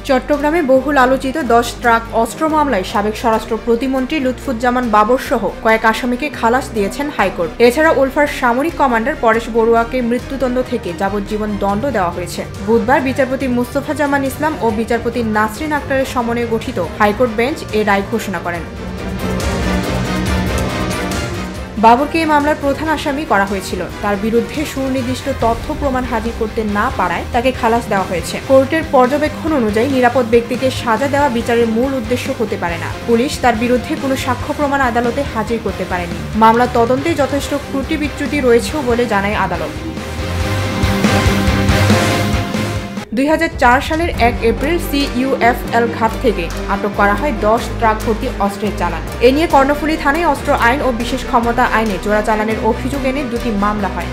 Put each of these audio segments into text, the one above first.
চট্টগ্রামে বহুল আলোচিত 10 ট্রাক অস্ত্র মামলায় সাবেক স্বরাষ্ট্র প্রতিমন্ত্রী লুৎফুজ্জামান বাবর সহ কয়েক আসামিকে খালাস দিয়েছেন হাইকোর্ট। এছাড়া উলফার সামরিক কমান্ডার পরেশ বড়ুয়াকে মৃত্যুদণ্ড থেকে যাবজ্জীবন দণ্ড দেওয়া হয়েছে। বুধবার বিচারপতি মুস্তফা জামান ইসলাম ও বিচারপতি নাসরিন আক্তারের সমন্বয়ে গঠিত হাইকোর্ট বেঞ্চ এ রায় ঘোষণা করেন। বাবরকে এই মামলার প্রধান আসামি করা হয়েছিল। তার বিরুদ্ধে সুনির্দিষ্ট তথ্য প্রমাণ হাজির করতে না পারায় তাকে খালাস দেওয়া হয়েছে। কোর্টের পর্যবেক্ষণ অনুযায়ী নিরাপদ ব্যক্তিকে সাজা দেওয়া বিচারের মূল উদ্দেশ্য হতে পারে না। পুলিশ তার বিরুদ্ধে কোনো সাক্ষ্য প্রমাণ আদালতে হাজির করতে পারেনি। মামলার তদন্তে যথেষ্ট ত্রুটি বিচ্যুতি রয়েছেও বলে জানায় আদালত। 2004 সালের 1 এপ্রিল CUFL ঘাট থেকে আটক করা হয় 10 ট্রাক ভর্তি অস্ত্রের চালান। এ নিয়ে কর্ণফুলী থানায় অস্ত্র আইন ও বিশেষ ক্ষমতা আইনে চোরাচালানের অভিযোগ এনে দুটি মামলা হয়।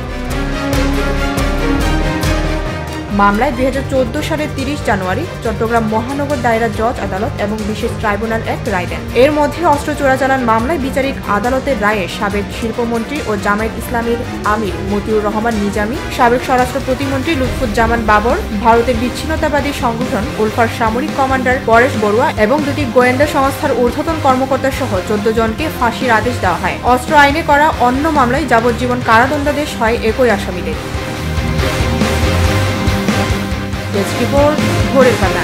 মামলায় 2014 সালের 30 জানুয়ারি চট্টগ্রাম মহানগর দায়রা জজ আদালত এবং বিশেষ ট্রাইব্যুনাল এক রায় দেন। এর মধ্যে অস্ত্র চোরাচালান মামলায় বিচারিক আদালতের রায়ে সাবেক শিল্পমন্ত্রী ও জামায়াত ইসলামীর আমির মতিউর রহমান নিজামী, সাবেক স্বরাষ্ট্র প্রতিমন্ত্রী লুৎফুজ্জামান বাবর, ভারতের বিচ্ছিন্নতাবাদী সংগঠন উলফার সামরিক কমান্ডার পরেশ বড়ুয়া এবং দুটি গোয়েন্দা সংস্থার ঊর্ধ্বতন কর্মকর্তা সহ 14 জনকে ফাঁসির আদেশ দেওয়া হয়। অস্ত্র আইনে করা অন্য মামলায় যাবজ্জীবন কারাদণ্ডাদেশ হয় একই আসামিদের। ডেস্ক রিপোর্ট, ভোরের পাতা।